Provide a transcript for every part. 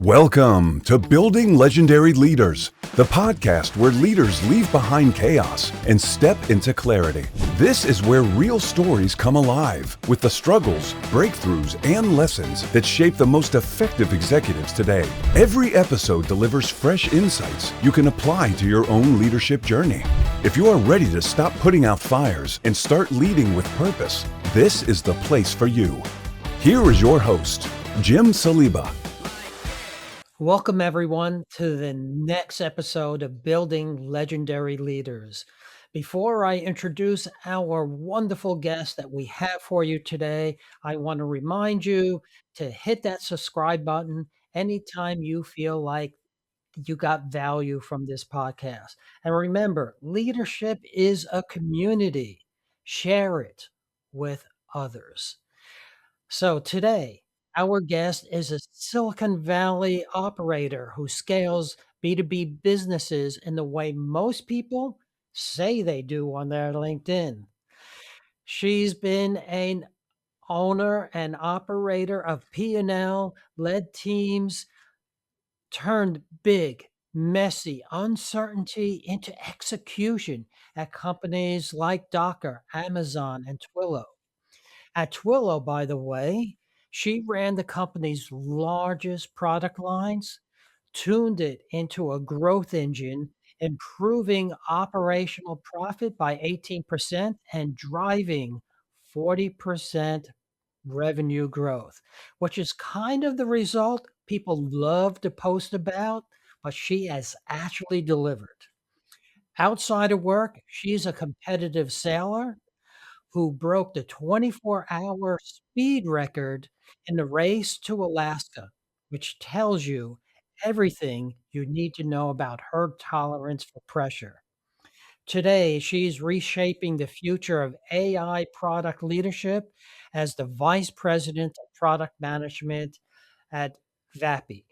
Welcome to Building Legendary Leaders, the podcast where leaders leave behind chaos and step into clarity. This is where real stories come alive with the struggles, breakthroughs, and lessons that shape the most effective executives today. Every episode delivers fresh insights you can apply to your own leadership journey. If you are ready to stop putting out fires and start leading with purpose, this is the place for you. Here is your host, Jim Saliba. Welcome, everyone, to the next episode of Building Legendary Leaders. Before I introduce our wonderful guest that we have for you today, I want to remind you to hit that subscribe button anytime you feel like you got value from this podcast. And remember, leadership is a community. Share it with others. So today, our guest is a Silicon Valley operator who scales B2B businesses in the way most people say they do on their LinkedIn. She's been an owner and operator of P&L, led teams, turned big, messy uncertainty into execution at companies like Docker, Amazon, and Twilio. At Twilio, by the way, she ran the company's largest product lines, tuned it into a growth engine, improving operational profit by 18% and driving 40% revenue growth, which is kind of the result people love to post about, but she has actually delivered. Outside of work, she's a competitive sailor who broke the 24-hour speed record in the race to Alaska, which tells you everything you need to know about her tolerance for pressure. Today, she's reshaping the future of AI product leadership as the Vice President of Product Management at VAPI.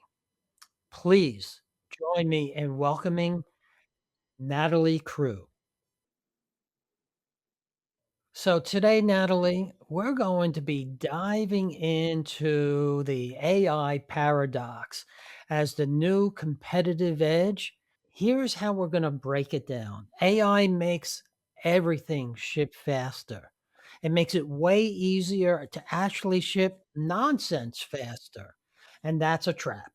Please join me in welcoming Nathalie Criou. So today, Natalie, we're going to be diving into the AI paradox as the new competitive edge. Here's how we're going to break it down. AI makes everything ship faster. It makes it way easier to actually ship nonsense faster. And that's a trap.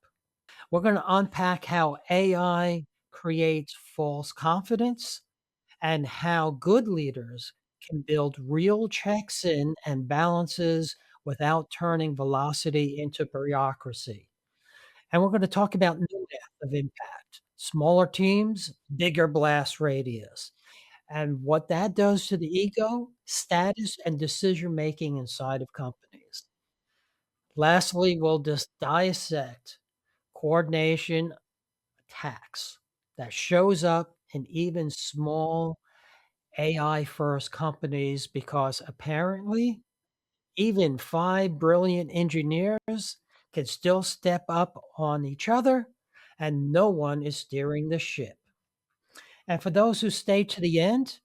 We're going to unpack how AI creates false confidence and how good leaders can build real checks in and balances without turning velocity into bureaucracy. And we're going to talk about new math of impact, smaller teams, bigger blast radius, and what that does to the ego, status, and decision making inside of companies. Lastly, we'll just dissect coordination attacks that shows up in even small AI first companies because apparently even five brilliant engineers can still step up on each other and no one is steering the ship. And for those who stay to the end,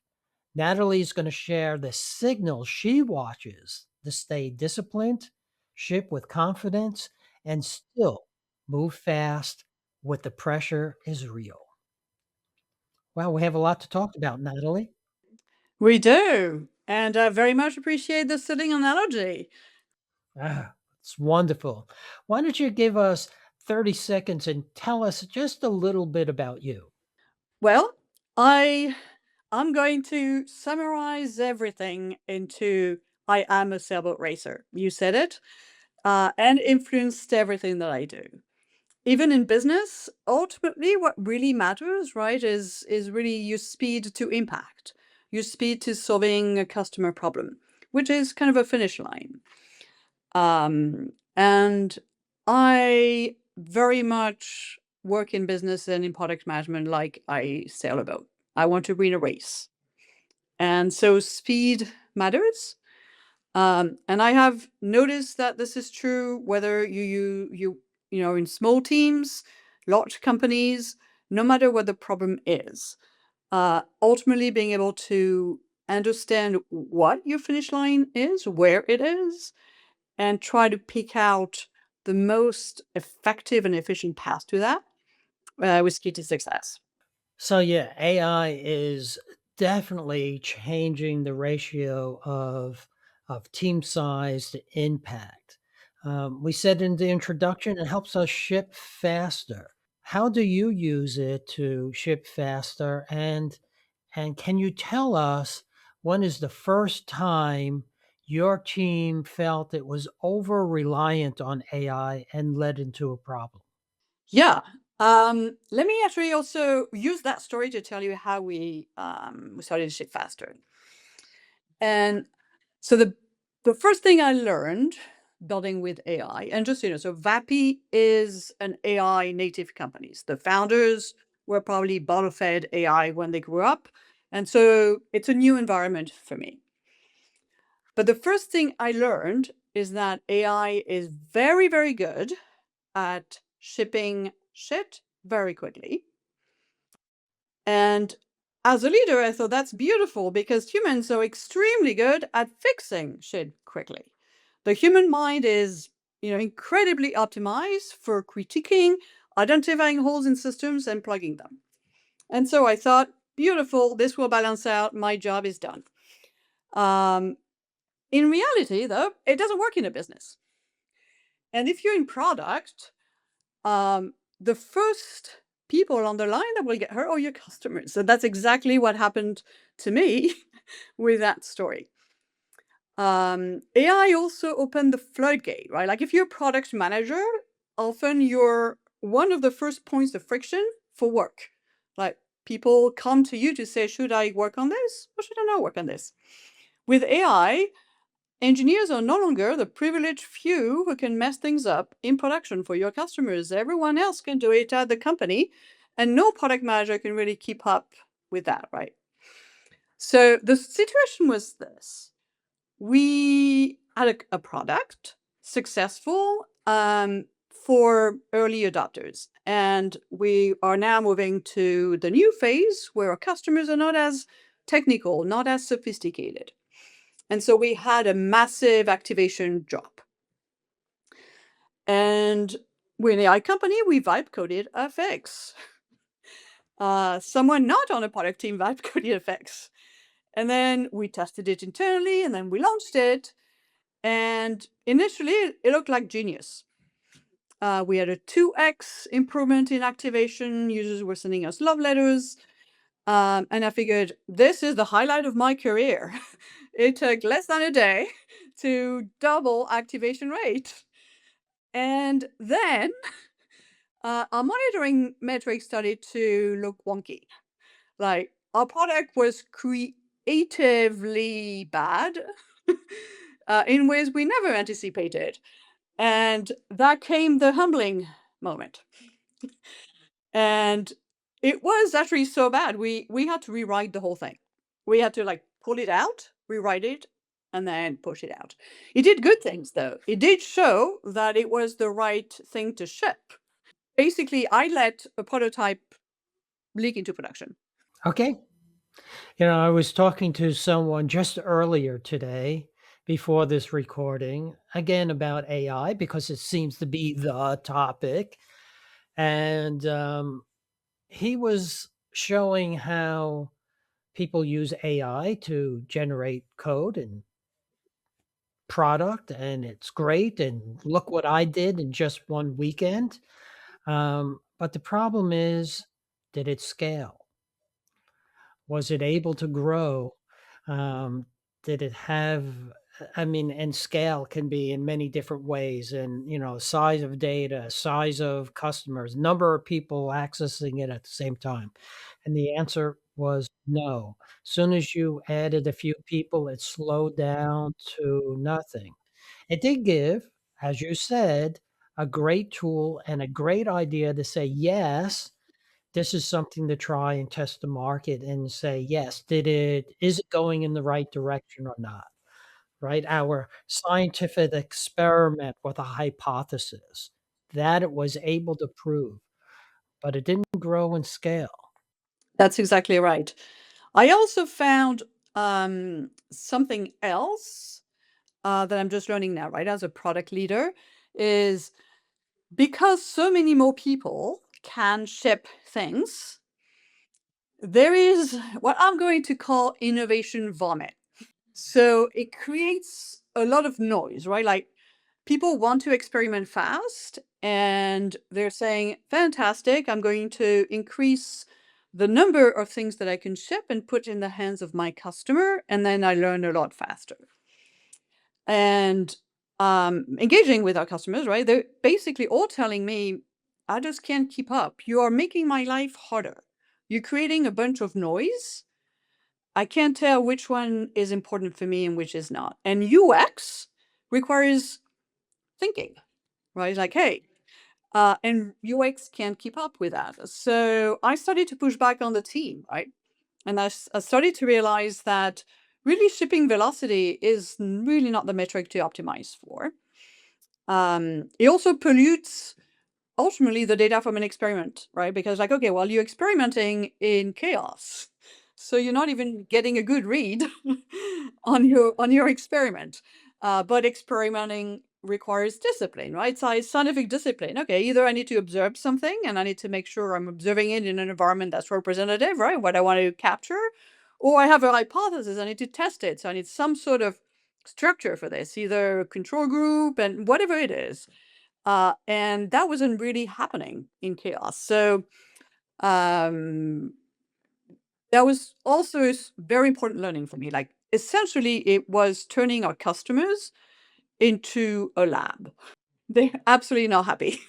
Natalie's going to share the signals she watches to stay disciplined, ship with confidence, and still move fast with the pressure is real. Well, we have a lot to talk about, Natalie. We do. And I very much appreciate the sitting analogy. Ah, it's wonderful. Why don't you give us 30 seconds and tell us just a little bit about you? Well, I'm going to summarize everything into I am a sailboat racer. You said it, and influenced everything that I do. Even in business, ultimately, what really matters, right, is really your speed to impact, your speed to solving a customer problem, which is kind of a finish line. And I very much work in business and in product management like I sail a boat. I want to win a race. And so speed matters. And I have noticed that this is true whether you know in small teams, large companies, no matter what the problem is. Ultimately being able to understand what your finish line is, where it is, and try to pick out the most effective and efficient path to that was key to success. So yeah, AI is definitely changing the ratio of team size to impact. We said in the introduction, it helps us ship faster. How do you use it to ship faster? And can you tell us when is the first time your team felt it was over reliant on AI and led into a problem? Yeah. Let me actually also use that story to tell you how we started to ship faster. And so the first thing I learned building with AI, and just so Vapi is an AI native company. The founders were probably bottle fed AI when they grew up, and so it's a new environment for me. But the first thing I learned is that AI is very, very good at shipping shit very quickly. And as a leader, I thought that's beautiful because humans are extremely good at fixing shit quickly. The human mind is, incredibly optimized for critiquing, identifying holes in systems and plugging them. And so I thought, beautiful, this will balance out. My job is done. In reality, though, it doesn't work in a business. And if you're in product, the first people on the line that will get hurt are your customers. So that's exactly what happened to me with that story. AI also opened the floodgate, right? Like if you're a product manager, often you're one of the first points of friction for work. Like people come to you to say, should I work on this or should I not work on this? With AI, engineers are no longer the privileged few who can mess things up in production for your customers. Everyone else can do it at the company, and no product manager can really keep up with that, right? So the situation was this. We had a product successful for early adopters, and we are now moving to the new phase where our customers are not as technical, not as sophisticated. And so we had a massive activation drop. And we're an AI company, we vibe coded effects. Someone not on a product team vibe coded effects. And then we tested it internally and then we launched it. And initially it looked like genius. We had a 2x improvement in activation. Users were sending us love letters. And I figured this is the highlight of my career. It took less than a day to double activation rate. And then our monitoring metrics started to look wonky. Like our product was creatively bad in ways we never anticipated. And that came the humbling moment. And it was actually so bad. We had to rewrite the whole thing. We had to pull it out, rewrite it, and then push it out. It did good things though. It did show that it was the right thing to ship. Basically, I let a prototype leak into production. Okay. I was talking to someone just earlier today before this recording, again about AI, because it seems to be the topic. And he was showing how people use AI to generate code and product, and it's great. And look what I did in just one weekend. But the problem is, did it scale? Was it able to grow? Um, did it have, I mean, and scale can be in many different ways, and size of data, size of customers, number of people accessing it at the same time. And the answer was no. Soon as you added a few people, it slowed down to nothing. It did give, as you said, a great tool and a great idea to say, yes, this is something to try and test the market and say, yes, is it going in the right direction or not? Right? Our scientific experiment with a hypothesis that it was able to prove, but it didn't grow and scale. That's exactly right. I also found something else that I'm just learning now, right? As a product leader, is because so many more people can ship things, there is what I'm going to call innovation vomit. So it creates a lot of noise, right? Like people want to experiment fast and they're saying, fantastic, I'm going to increase the number of things that I can ship and put in the hands of my customer. And then I learn a lot faster. And engaging with our customers, right? They're basically all telling me, I just can't keep up. You are making my life harder. You're creating a bunch of noise. I can't tell which one is important for me and which is not. And UX requires thinking, right? Like, hey, and UX can't keep up with that. So I started to push back on the team, right? And I started to realize that really shipping velocity is really not the metric to optimize for. It also pollutes ultimately the data from an experiment, right? Because like, okay, well, you're experimenting in chaos. So you're not even getting a good read on your experiment. But experimenting requires discipline, right? So it's scientific discipline. Okay, either I need to observe something and I need to make sure I'm observing it in an environment that's representative, right? What I want to capture, or I have a hypothesis, I need to test it. So I need some sort of structure for this, either a control group and whatever it is. And that wasn't really happening in chaos. So um, that was also very important learning for me. Like essentially, it was turning our customers into a lab. They're absolutely not happy.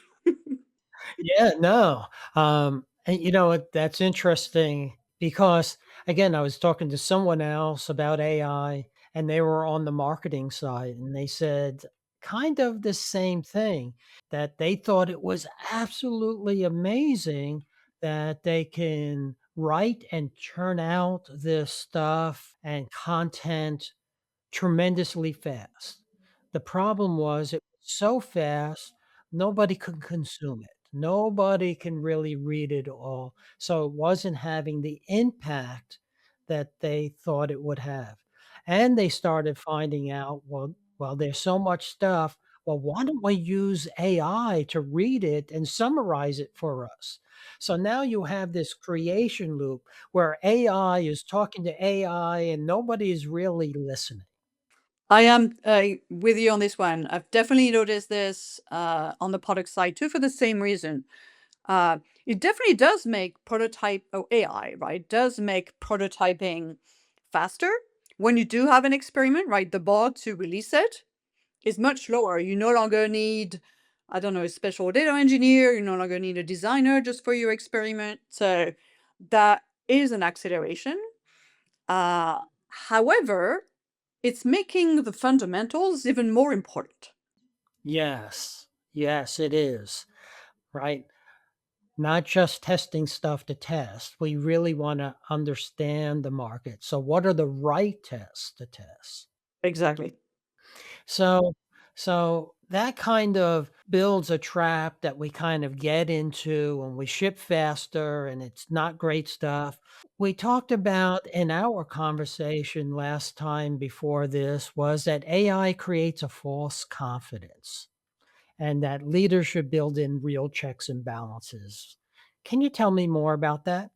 Yeah, no. And you know what? That's interesting because, again, I was talking to someone else about AI and they were on the marketing side and they said kind of the same thing that they thought it was absolutely amazing that they can write and churn out this stuff and content tremendously fast. The problem was it was so fast, nobody could consume it. Nobody can really read it all. So it wasn't having the impact that they thought it would have. And they started finding out, well, there's so much stuff. Well, why don't we use AI to read it and summarize it for us? So now you have this creation loop where AI is talking to AI and nobody is really listening. I am with you on this one. I've definitely noticed this on the product side too, for the same reason. It definitely does make AI, right? Does make prototyping faster. When you do have an experiment, right? The bar to release it is much lower. You no longer need, I don't know, a special data engineer. You no longer need a designer just for your experiment. So that is an acceleration. Uh, However, it's making the fundamentals even more important. Yes. Yes, it is. Right. Not just testing stuff to test. We really want to understand the market. So, what are the right tests to test? Exactly. So, so that kind of builds a trap that we kind of get into when we ship faster and it's not great stuff. We talked about in our conversation last time before this was that AI creates a false confidence and that leaders should build in real checks and balances. Can you tell me more about that?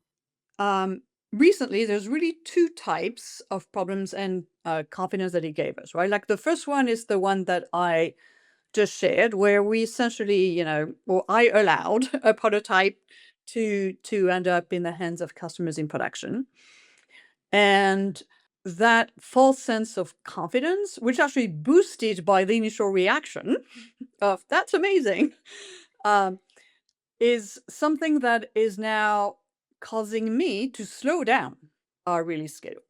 Um, Recently, there's really two types of problems and confidence that it gave us, right? Like the first one is the one that I just shared, where we essentially, or I allowed a prototype to end up in the hands of customers in production. And that false sense of confidence, which actually boosted by the initial reaction of "That's amazing," um, is something that is now causing me to slow down our release schedule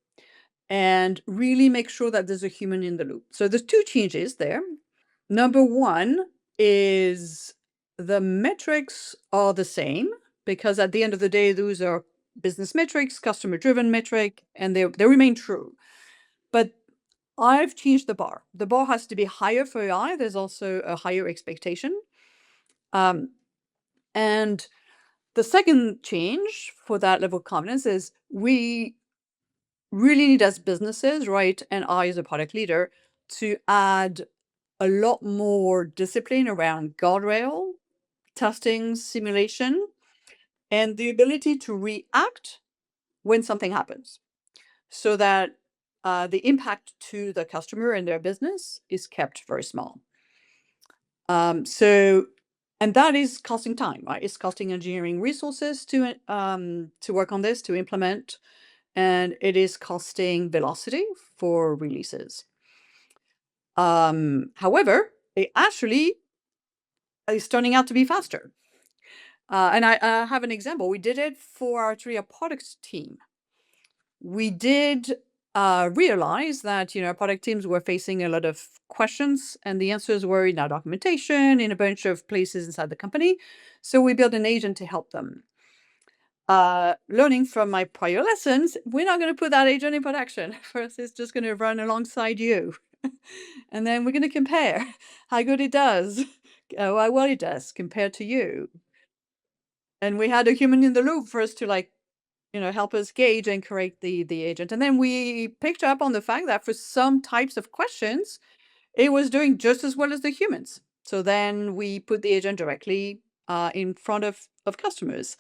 and really make sure that there's a human in the loop. So there's two changes there. Number one is the metrics are the same because at the end of the day, those are business metrics, customer driven metric, and they remain true. But I've changed the bar. The bar has to be higher for AI. There's also a higher expectation. Um, and the second change for that level of confidence is we really need as businesses, right? And I as a product leader to add a lot more discipline around guardrail testing, simulation, and the ability to react when something happens so that the impact to the customer and their business is kept very small. And that is costing time, right? It's costing engineering resources to work on this, to implement, and it is costing velocity for releases. However, it actually is turning out to be faster. And I have an example. We did it for our Tria products team. We did realize that our product teams were facing a lot of questions, and the answers were in our documentation, in a bunch of places inside the company. So we built an agent to help them. Learning from my prior lessons, we're not going to put that agent in production. First, it's just going to run alongside you. And then we're going to compare how good it does, how well it does compared to you. And we had a human in the loop first to help us gauge and correct the agent. And then we picked up on the fact that for some types of questions, it was doing just as well as the humans. So then we put the agent directly in front of customers.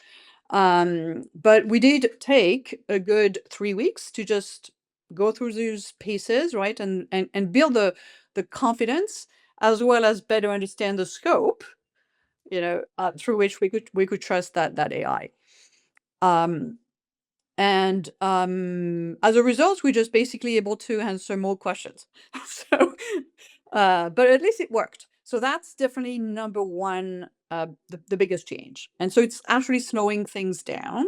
But we did take a good 3 weeks to just go through those pieces, right? And build the confidence as well as better understand the scope, through which we could trust that AI. And as a result, we're just basically able to answer more questions. So, but at least it worked. So that's definitely number one, the biggest change. And so it's actually slowing things down,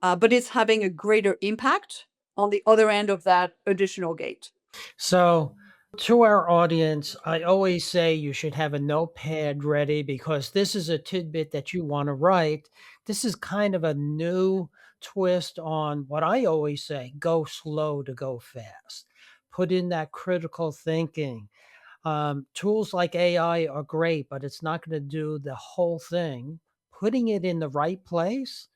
but it's having a greater impact on the other end of that additional gate. So, to our audience, I always say you should have a notepad ready because this is a tidbit that you want to write. This is kind of a new twist on what I always say: go slow to go fast. Put in that critical thinking. Tools like AI are great, but it's not going to do the whole thing. Putting it in the right place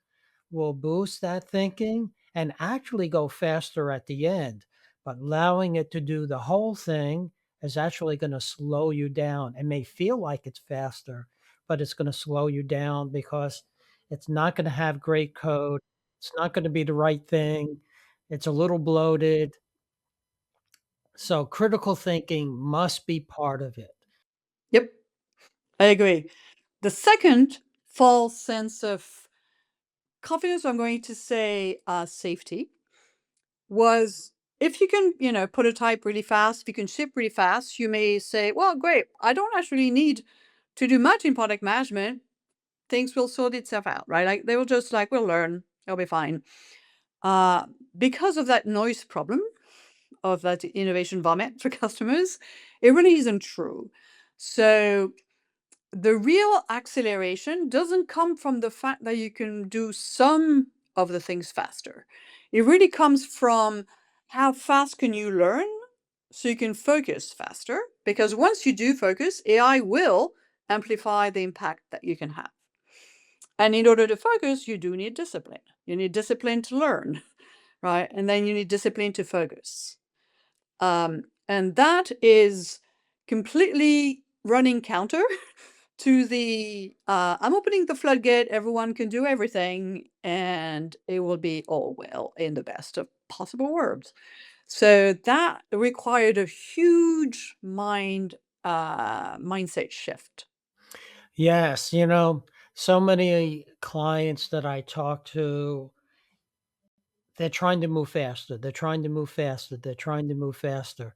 will boost that thinking and actually go faster at the end. But allowing it to do the whole thing is actually going to slow you down. It may feel like it's faster, but it's going to slow you down because it's not going to have great code. It's not going to be the right thing. It's a little bloated. So critical thinking must be part of it. Yep, I agree. The second false sense of confidence, I'm going to say safety, was if you can, prototype really fast, if you can ship really fast, you may say, well, great, I don't actually need to do much in product management. Things will sort itself out, right? Like they will just we'll learn, it'll be fine. Because of that noise problem, of that innovation vomit for customers, it really isn't true. So the real acceleration doesn't come from the fact that you can do some of the things faster. It really comes from how fast can you learn so you can focus faster, because once you do focus, AI will amplify the impact that you can have. And in order to focus, you do need discipline. You need discipline to learn, right? And then you need discipline to focus. And that is completely running counter to the I'm opening the floodgate, everyone can do everything, and it will be all well in the best of possible worlds. So that required a huge mindset shift. Yes, so many clients that I talk to, they're trying to move faster. They're trying to move faster. They're trying to move faster.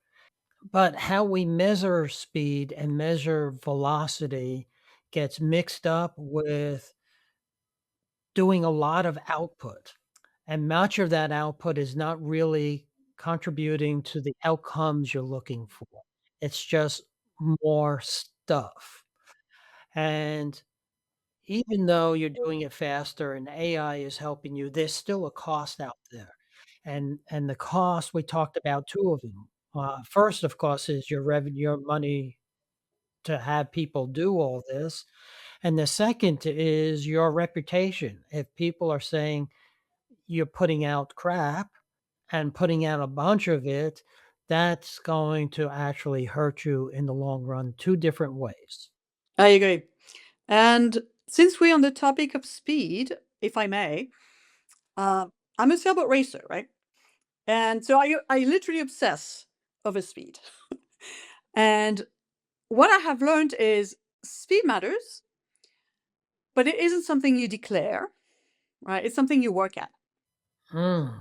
But how we measure speed and measure velocity gets mixed up with doing a lot of output. And much of that output is not really contributing to the outcomes you're looking for. It's just more stuff. And even though you're doing it faster and AI is helping you, there's still a cost out there. And the cost, we talked about two of them. First, of course, is your revenue, your money to have people do all this. And the second is your reputation. If people are saying you're putting out crap and putting out a bunch of it, that's going to actually hurt you in the long run, two different ways. I agree. And since we're on the topic of speed, if I may, I'm a sailboat racer, right? And so I literally obsess over speed. And what I have learned is speed matters, but it isn't something you declare, right? It's something you work at. Mm.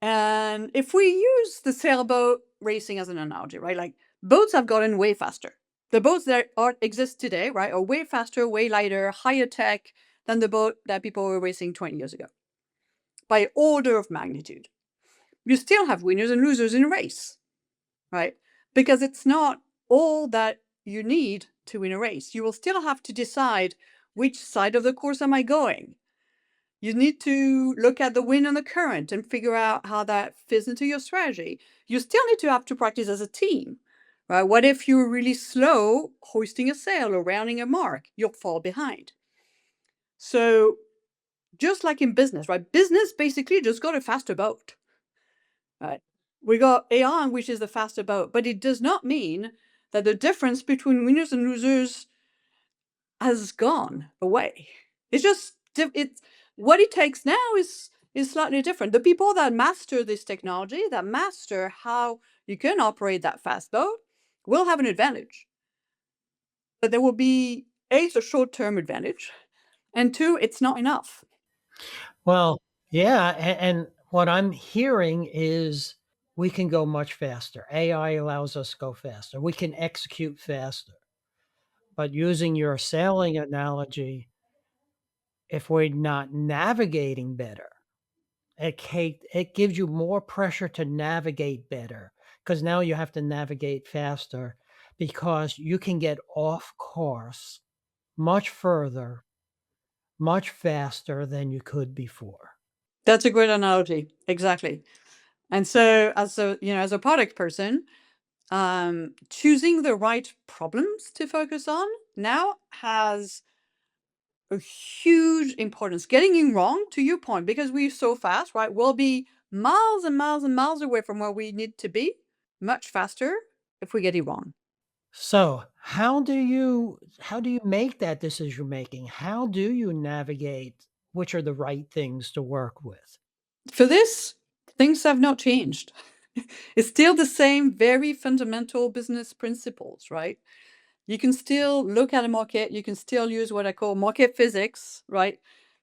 And if we use the sailboat racing as an analogy, right? Like boats have gotten way faster. The boats that exist today, right, are way faster, way lighter, higher tech than the boat that people were racing 20 years ago by order of magnitude. You still have winners and losers in a race, right? Because it's not all that you need to win a race. You will still have to decide which side of the course am I going. You need to look at the wind and the current and figure out how that fits into your strategy. You still need to have to practice as a team, right? What if you're really slow hoisting a sail or rounding a mark? You'll fall behind. So just like in business, right? Business basically just got a faster boat, right? We got AI, which is the faster boat, but it does not mean that the difference between winners and losers has gone away. It's just it's what it takes now is slightly different. The people that master this technology, that master how you can operate that fast boat, will have an advantage. But there will be a short-term advantage, and two, it's not enough. Well, yeah, and what I'm hearing is we can go much faster. AI allows us to go faster. We can execute faster. But using your sailing analogy, if we're not navigating better, it gives you more pressure to navigate better because now you have to navigate faster because you can get off course much further, much faster than you could before. That's a great analogy. Exactly. And so as a product person, choosing the right problems to focus on now has a huge importance. Getting it wrong, to your point, because we're so fast, right? We'll be miles and miles and miles away from where we need to be much faster if we get it wrong. So, how do you make that decision making? How do you navigate which are the right things to work with? For this, things have not changed. It's still the same very fundamental business principles, right? You can still look at a market, you can still use what I call market physics, right?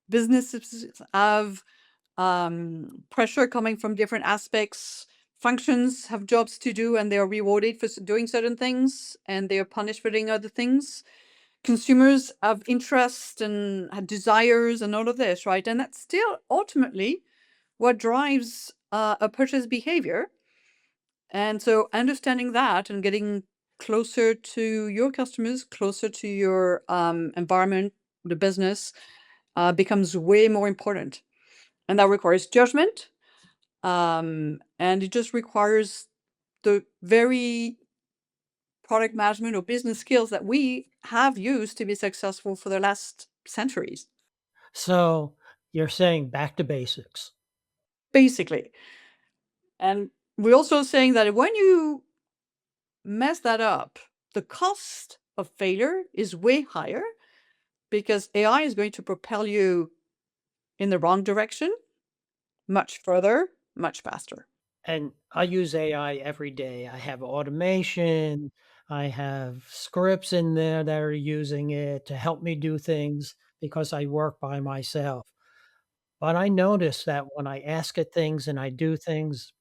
Businesses have pressure coming from different aspects. Functions have jobs to do and they are rewarded for doing certain things and they are punished for doing other things. Consumers have interest and have desires and all of this, right? And that's still ultimately what drives a purchase behavior. And so understanding that and getting closer to your customers, closer to your environment, the business, becomes way more important. And that requires judgment. And it just requires the very product management or business skills that we have used to be successful for the last centuries, So, you're saying back to basics. basically. And we're also saying that when you mess that up, the cost of failure is way higher because AI is going to propel you in the wrong direction much further, much faster. And I use AI every day. I have automation, I have scripts in there that are using it to help me do things because I work by myself. But I notice that when I ask it things and I do things,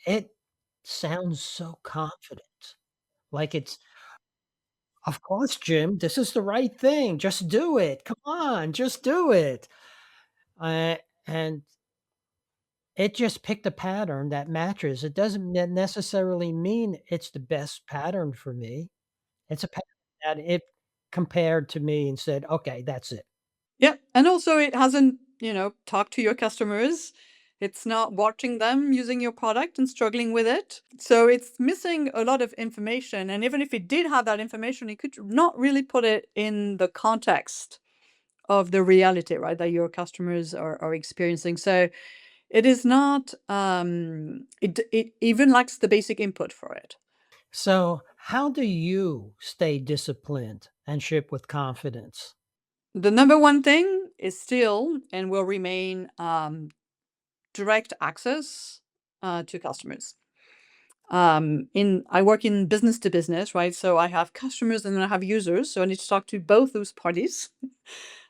it sounds so confident. Like it's, "Of course, Jim, this is the right thing. Just do it. Come on, just do it." And it just picked a pattern that matches. It doesn't necessarily mean it's the best pattern for me. It's a pattern that it compared to me and said, "Okay, that's it." Yeah. And also, it hasn't, talked to your customers. It's not watching them using your product and struggling with it. So it's missing a lot of information. And even if it did have that information, it could not really put it in the context of the reality, right, that your customers are experiencing. So it is not, it even lacks the basic input for it. So, how do you stay disciplined and ship with confidence. The number one thing is still and will remain direct access to customers. I work in business to business, right? So I have customers and then I have users. So I need to talk to both those parties.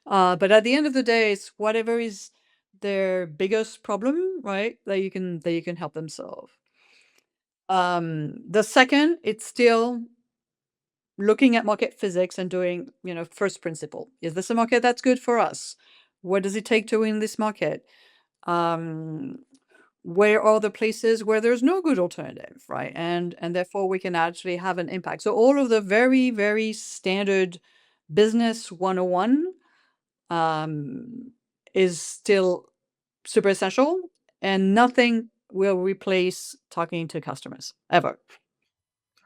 But at the end of the day, it's whatever is their biggest problem, right? That you can help them solve. The second, it's still looking at market physics and doing, first principle. Is this a market that's good for us? What does it take to win this market? Um, where are the places where there's no good alternative, right? And therefore we can actually have an impact. So all of the very, very standard business 101 is still super essential, and nothing will replace talking to customers ever.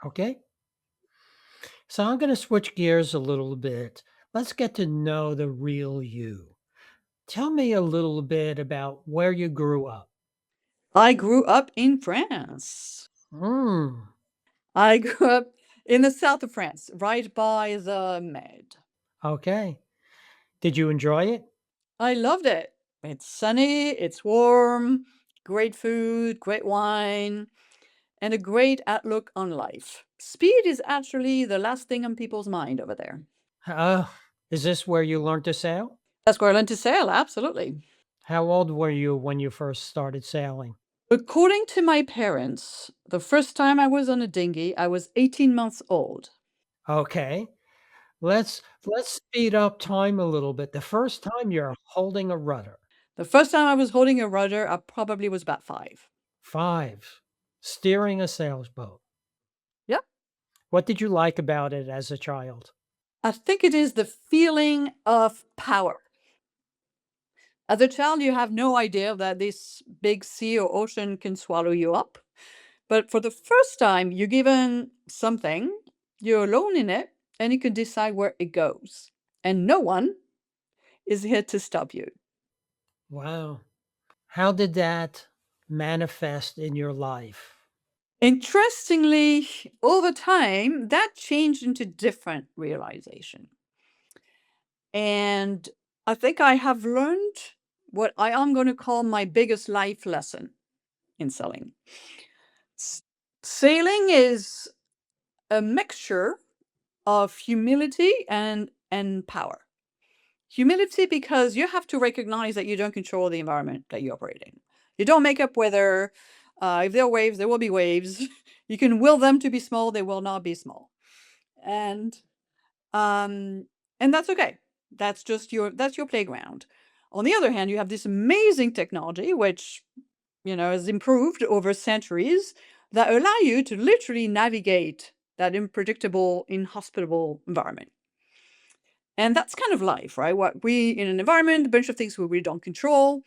Okay. So I'm going to switch gears a little bit. Let's get to know the real you. Tell me a little bit about where you grew up. I grew up in France. Mm, I grew up in the south of France, right by the Med. okay. Did you enjoy it? I loved it. It's sunny, it's warm, great food, great wine, and a great outlook on life. Speed is actually the last thing on people's mind over there. Uh, is this where you learned to sail? That's where I learned to sail, absolutely. How old were you when you first started sailing? According to my parents, the first time I was on a dinghy, I was 18 months old. Okay. Let's speed up time a little bit. The first time you're holding a rudder. The first time I was holding a rudder, I probably was about 5. 5. Steering a sailboat. Yep. What did you like about it as a child? I think it is the feeling of power. As a child, you have no idea that this big sea or ocean can swallow you up. But for the first time, you're given something, you're alone in it, and you can decide where it goes. And no one is here to stop you. Wow. How did that manifest in your life? Interestingly, over time, that changed into different realization. And I think I have learned what I am going to call my biggest life lesson in sailing. S- Sailing is a mixture of humility and power. Humility because you have to recognize that you don't control the environment that you operate in. You don't make up weather. If there are waves, there will be waves. You can will them to be small, they will not be small. And um and that's okay. That's your playground. On the other hand, you have this amazing technology which, has improved over centuries that allow you to literally navigate that unpredictable, inhospitable environment. And that's kind of life, right? What we in an environment, a bunch of things we don't control,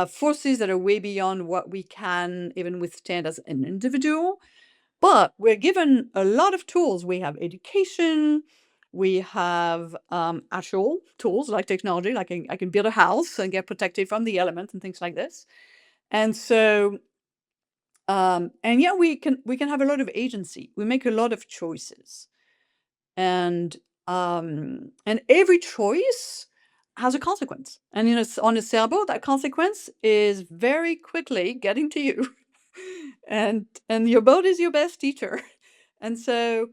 forces that are way beyond what we can even withstand as an individual. But we're given a lot of tools. We have education, we have actual tools like technology, like I can build a house and get protected from the elements and things like this. And so, and yeah, we can have a lot of agency. We make a lot of choices, and every choice has a consequence. And on a sailboat, that consequence is very quickly getting to you, and your boat is your best teacher. And so,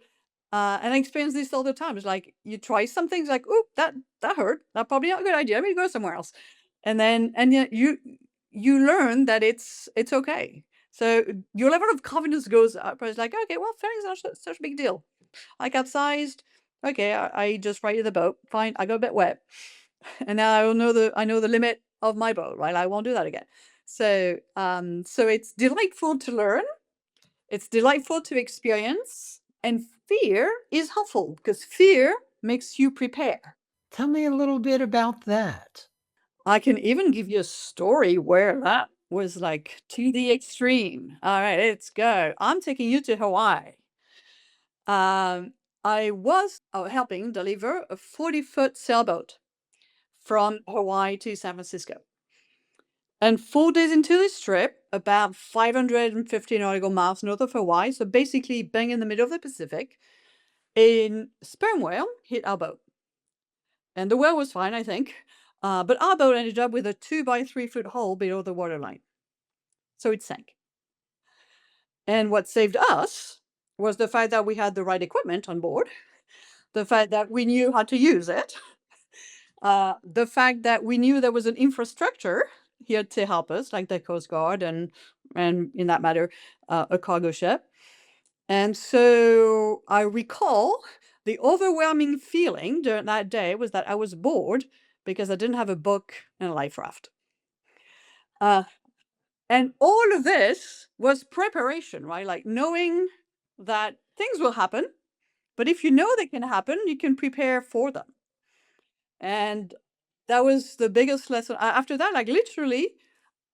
and I experience this all the time. It's like you try some things, like, "Oop, that hurt. That's probably not a good idea. Let me go somewhere else." And then, and yet you learn that it's okay. So your level of confidence goes up. It's like, okay, well, failing's not such a big deal. I capsized. Okay, I just righted the boat. Fine, I got a bit wet, and now I know the limit of my boat. Right, I won't do that again. So it's delightful to learn. It's delightful to experience, and fear is helpful because fear makes you prepare. Tell me a little bit about that. I can even give you a story where that was like to the extreme. All right, let's go. I'm taking you to Hawaii. I was helping deliver a 40-foot sailboat from Hawaii to San Francisco. And 4 days into this trip, about 550 nautical miles north of Hawaii, so basically bang in the middle of the Pacific, a sperm whale hit our boat. And the whale was fine, I think. But our boat ended up with a 2 by 3 foot hole below the waterline. So it sank. And what saved us was the fact that we had the right equipment on board, the fact that we knew how to use it, the fact that we knew there was an infrastructure here to help us, like the Coast Guard and in that matter, a cargo ship. And so I recall the overwhelming feeling during that day was that I was bored because I didn't have a book and a life raft. And all of this was preparation, right? Like knowing that things will happen, but if you know they can happen, you can prepare for them. And that was the biggest lesson. After that, like literally,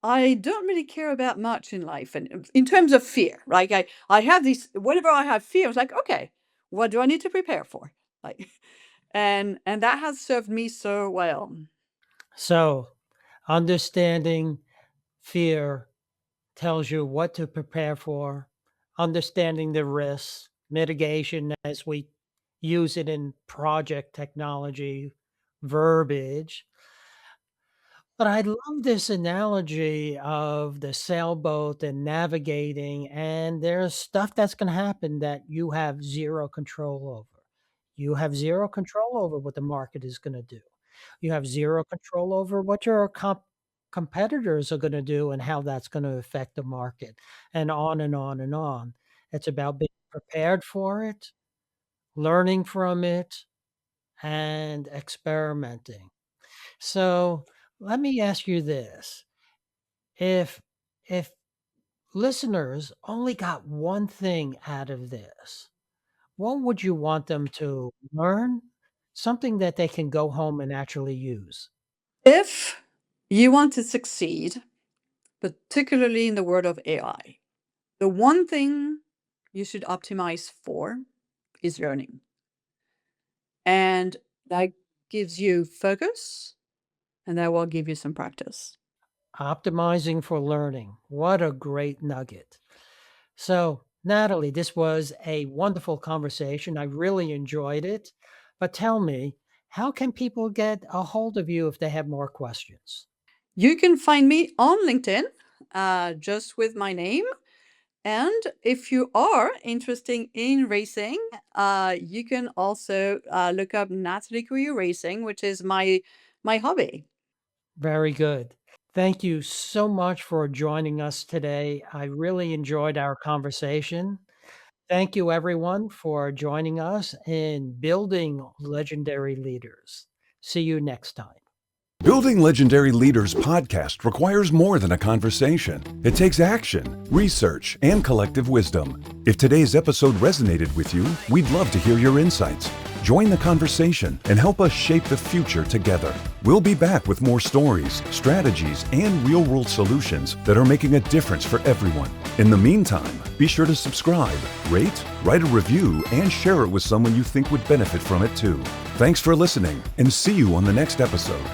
I don't really care about much in life. And in terms of fear, right? I have these, whenever I have fear, I was like, okay, what do I need to prepare for? Like, and that has served me so well. So, understanding fear tells you what to prepare for, understanding the risks, mitigation as we use it in project technology, verbiage. But I love this analogy of the sailboat and navigating, and there's stuff that's going to happen that you have zero control over. You have zero control over what the market is going to do. You have zero control over what your competitors are going to do and how that's going to affect the market, and on and on and on. It's about being prepared for it, learning from it, and experimenting. So let me ask you this. If if listeners only got one thing out of this, what would you want them to learn? Something that they can go home and actually use. If you want to succeed, particularly in the world of AI, the one thing you should optimize for is learning. And that gives you focus and that will give you some practice. Optimizing for learning. What a great nugget. So, Natalie, this was a wonderful conversation. I really enjoyed it. But tell me, how can people get a hold of you if they have more questions? You can find me on LinkedIn, just with my name. And if you are interested in racing, you can also look up Nathalie Criou Racing, which is my hobby. Very good. Thank you so much for joining us today. I really enjoyed our conversation. Thank you, everyone, for joining us in Building Legendary Leaders. See you next time. Building Legendary Leaders podcast requires more than a conversation. It takes action, research, and collective wisdom. If today's episode resonated with you, we'd love to hear your insights. Join the conversation and help us shape the future together. We'll be back with more stories, strategies, and real-world solutions that are making a difference for everyone. In the meantime, be sure to subscribe, rate, write a review, and share it with someone you think would benefit from it too. Thanks for listening, and see you on the next episode.